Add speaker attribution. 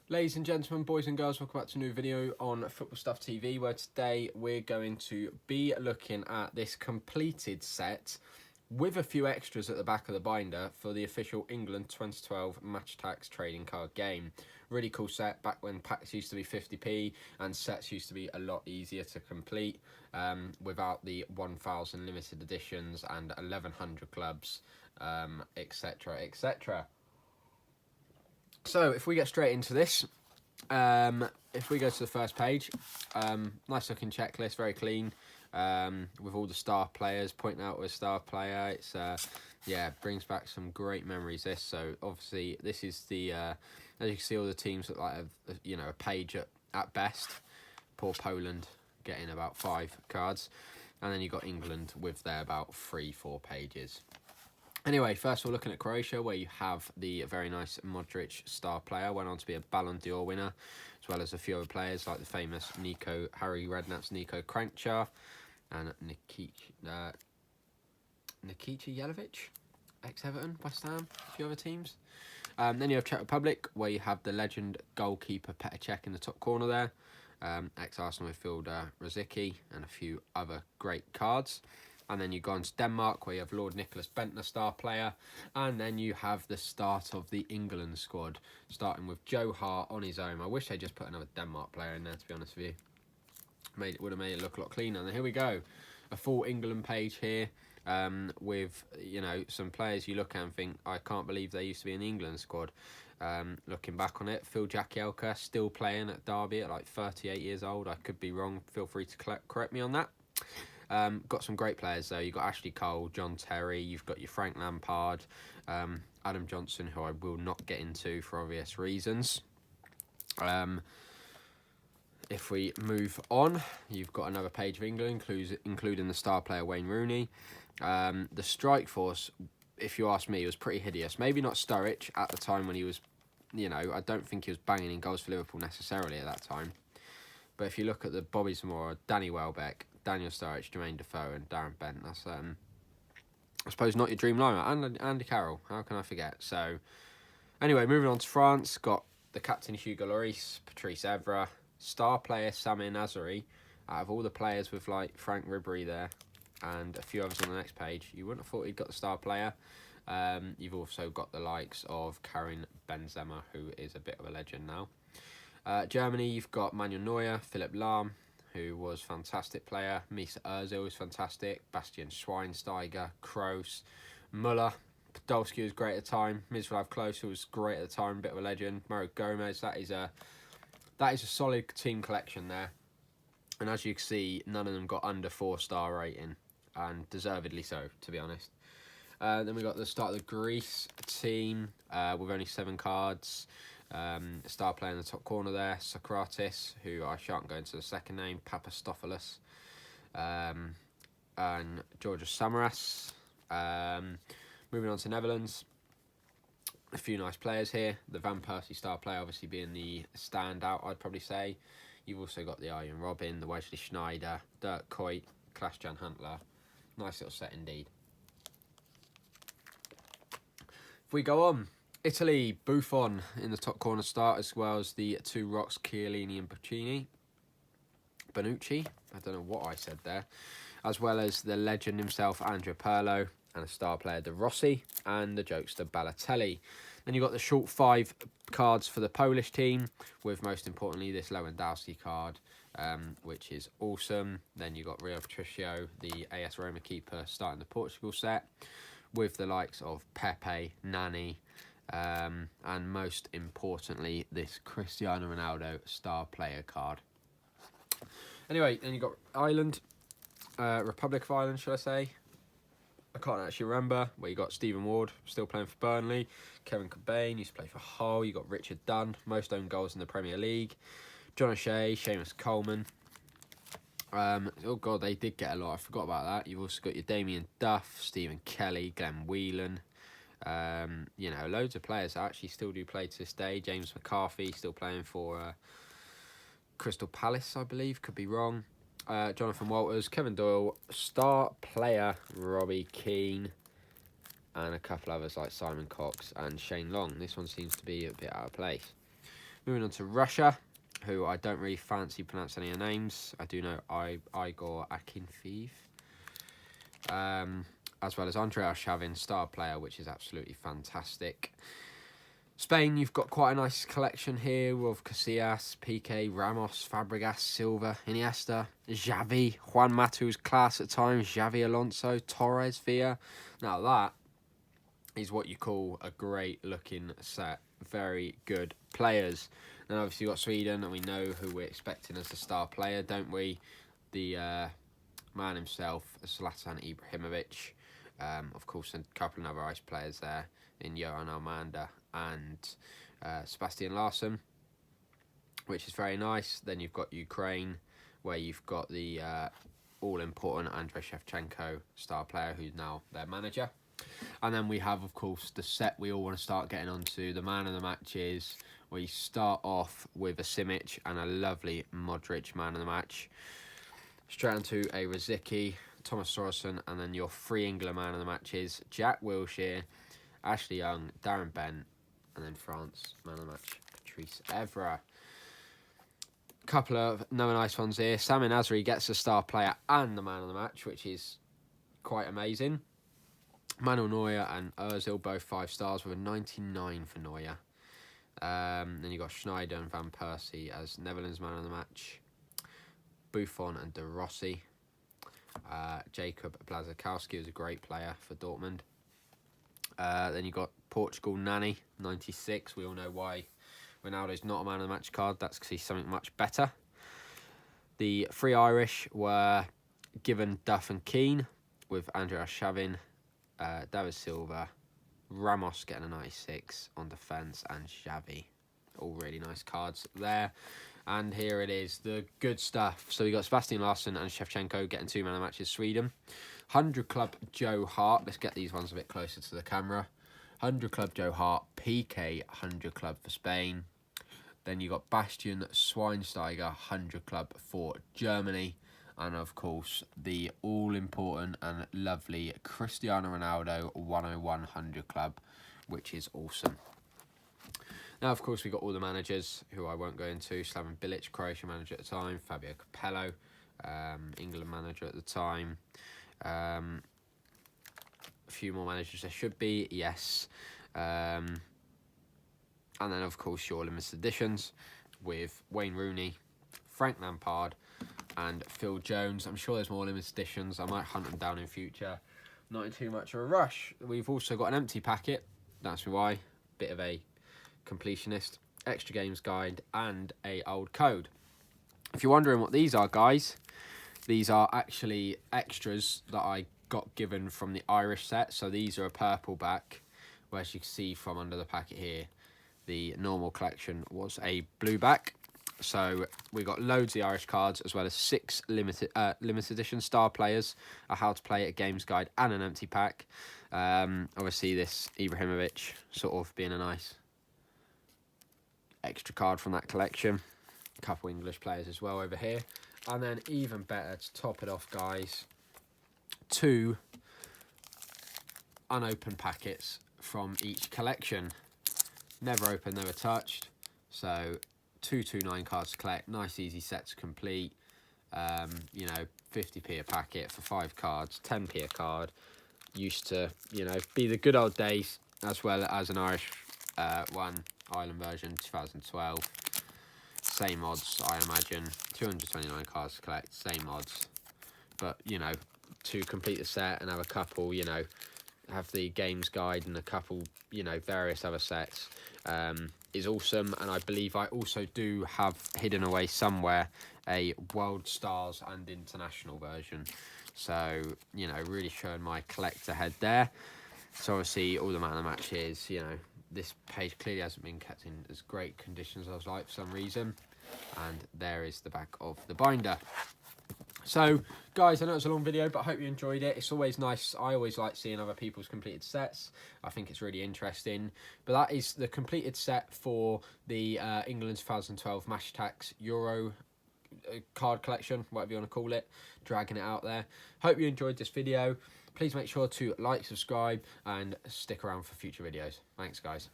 Speaker 1: Ladies and gentlemen, boys and girls, welcome back to a new video on FootballStuffTV, where today we're going to be looking at this completed set with a few extras at the back of the binder for the official England 2012 Attax trading card game. Really cool set, back when packs used to be 50p and sets used to be a lot easier to complete without the 1,000 limited editions and 1,100 clubs, etc, etc. So if we get straight into this, if we go to the first page, nice looking checklist, very clean, with all the star players, pointing out with a star player. It's yeah, brings back some great memories. This, so obviously this is the as you can see, all the teams look like a page at best. Poor Poland getting about 5 cards, and then you got England with their about 3-4 pages. Anyway, first of all, looking at Croatia, where you have the very nice Modric star player, went on to be a Ballon d'Or winner, as well as a few other players like the famous Harry Redknapp's Nico Kranjčar and Nikica Jelavic, ex-Everton, West Ham, a few other teams. Then you have Czech Republic, where you have the legend goalkeeper Petr Cech in the top corner there, ex-Arsenal midfielder Rosicky, and a few other great cards. And then you go on to Denmark, where you have Lord Nicholas Bentner, star player. And then you have the start of the England squad, starting with Joe Hart on his own. I wish they just put another Denmark player in there, to be honest with you. Would have made it look a lot cleaner. And here we go. A full England page here with, some players you look at and think, I can't believe they used to be in the England squad. Looking back on it, Phil Jagielka still playing at Derby at like 38 years old. I could be wrong. Feel free to correct me on that. Got some great players though. You've got Ashley Cole, John Terry, you've got your Frank Lampard, Adam Johnson, who I will not get into for obvious reasons. If we move on, you've got another page of England, including the star player Wayne Rooney. The strike force, if you ask me, was pretty hideous. Maybe not Sturridge at the time when he was, I don't think he was banging in goals for Liverpool necessarily at that time. But if you look at the Bobby Zamora, Danny Welbeck, Daniel Sturridge, Jermaine Defoe and Darren Bent, that's, I suppose, not your dream lineup. And Andy Carroll, how can I forget? So, anyway, moving on to France, got the captain Hugo Lloris, Patrice Evra, star player Samir Nasri. Out of all the players with, like, Frank Ribery there and a few others on the next page, you wouldn't have thought he'd got the star player. You've also got the likes of Karim Benzema, who is a bit of a legend now. Germany, you've got Manuel Neuer, Philipp Lahm, who was a fantastic player. Mesut Ozil was fantastic. Bastian Schweinsteiger, Kroos, Müller, Podolski was great at the time. Miroslav Klose was great at the time, bit of a legend. Mario Gomez, that is a solid team collection there. And as you can see, none of them got under 4-star rating, and deservedly so, to be honest. Then we got the start of the Greece team with only 7 cards. Star player in the top corner there, Socrates, who I shan't go into the second name, Papastopoulos, and Georgios Samaras. Moving on to Netherlands, a few nice players here. The Van Persie star player obviously being the standout, I'd probably say. You've also got the Arjen Robben, the Wesley Sneijder, Dirk Kuyt, Klaas-Jan Huntelaar. Nice little set indeed. If we go on, Italy, Buffon in the top corner start, as well as the 2 rocks, Chiellini and Bonucci. I don't know what I said there. As well as the legend himself, Andrea Pirlo, and a star player, De Rossi, and the jokester, Balotelli. Then you've got the short 5 cards for the Polish team, with most importantly this Lewandowski card, which is awesome. Then you've got Rio Patricio, the AS Roma keeper, starting the Portugal set, with the likes of Pepe, Nani, and most importantly, this Cristiano Ronaldo star player card. Anyway, then you got Ireland, Republic of Ireland, should I say? I can't actually remember. Where you got Stephen Ward, still playing for Burnley. Kevin Cobain used to play for Hull. You got Richard Dunn, most own goals in the Premier League. John O'Shea, Seamus Coleman. Oh god, they did get a lot. I forgot about that. You've also got your Damien Duff, Stephen Kelly, Glenn Whelan. Loads of players that actually still do play to this day. James McCarthy still playing for Crystal Palace, I believe. Could be wrong. Jonathan Walters, Kevin Doyle, star player Robbie Keane, and a couple others like Simon Cox and Shane Long. This one seems to be a bit out of place. Moving on to Russia, who I don't really fancy pronouncing any of their names. I do know Igor Akinfeev. As well as Shavin, star player, which is absolutely fantastic. Spain, you've got quite a nice collection here of Casillas, Piqué, Ramos, Fabregas, Silva, Iniesta, Xavi, Juan Mato's class at times, Xavi Alonso, Torres, Villa. Now that is what you call a great looking set. Very good players. Then obviously you've got Sweden, and we know who we're expecting as the star player, don't we? The man himself, Zlatan Ibrahimovic. Of course, a couple of other ice players there in Johan Almanda and Sebastian Larsson, which is very nice. Then you've got Ukraine, where you've got the all-important Andrei Shevchenko, star player, who's now their manager. And then we have, of course, the set we all want to start getting onto, the man of the matches, where you start off with a Simic and a lovely Modric man of the match. Straight onto a Rosicky, Thomas Sorensen, and then your three England man of the matches, Jack Wilshere, Ashley Young, Darren Bent, and then France man of the match, Patrice Evra. Couple of no nice ones here. Sami Nasri gets the star player and the man of the match, which is quite amazing. Manuel Neuer and Ozil, both 5 stars with a 99 for Neuer. Then you got Schneider and Van Persie as Netherlands man of the match. Buffon and De Rossi. Jacob Blazakowski was a great player for Dortmund. Then you got Portugal Nani, 96. We all know why Ronaldo's not a man of the match card. That's because he's something much better. The 3 Irish were given Duff and Keane, with Andrea Shavin, David Silva, Ramos getting a 96 on defence, and Xavi. All really nice cards there. And here it is, the good stuff. So we got Sebastian Larsson and Shevchenko getting 2 man of the matches, Sweden. 100 Club Joe Hart. Let's get these ones a bit closer to the camera. 100 Club Joe Hart, PK 100 Club for Spain. Then you got Bastian Schweinsteiger 100 Club for Germany. And of course, the all-important and lovely Cristiano Ronaldo 101 100 Club, which is awesome. Now, of course, we've got all the managers, who I won't go into. Slaven Bilic, Croatia manager at the time. Fabio Capello, England manager at the time. A few more managers there should be, yes. And then, of course, your limited editions with Wayne Rooney, Frank Lampard, and Phil Jones. I'm sure there's more limited editions. I might hunt them down in future. Not in too much of a rush. We've also got an empty packet. That's why. Bit of a completionist, extra games guide, and a old code. If you're wondering what these are, guys, these are actually extras that I got given from the Irish set. So these are a purple back, where as you can see from under the packet here, the normal collection was a blue back. So we got loads of the Irish cards, as well as 6 limited edition star players, a how to play it games guide, and an empty pack. Obviously this Ibrahimovic sort of being a nice extra card from that collection. A couple English players as well over here. And then even better, to top it off, guys, 2 unopened packets from each collection. Never opened, never touched. So 229 cards to collect. Nice easy set to complete. 50p a packet for 5 cards, 10p a card. Used to, be the good old days, as well as an Irish one. Ireland version 2012, same odds, I imagine. 229 cards to collect, same odds, but to complete the set and have a couple, have the games guide and a couple, various other sets, is awesome. And I believe I also do have hidden away somewhere a World Stars and International version, so really showing my collector head there. So obviously all the man of the matches, this page clearly hasn't been kept in as great conditions as I was like for some reason. And there is the back of the binder. So, guys, I know it's a long video, but I hope you enjoyed it. It's always nice. I always like seeing other people's completed sets. I think it's really interesting. But that is the completed set for the England 2012 Attax Euro card collection, whatever you want to call it. Dragging it out there. Hope you enjoyed this video. Please make sure to like, subscribe, and stick around for future videos. Thanks, guys.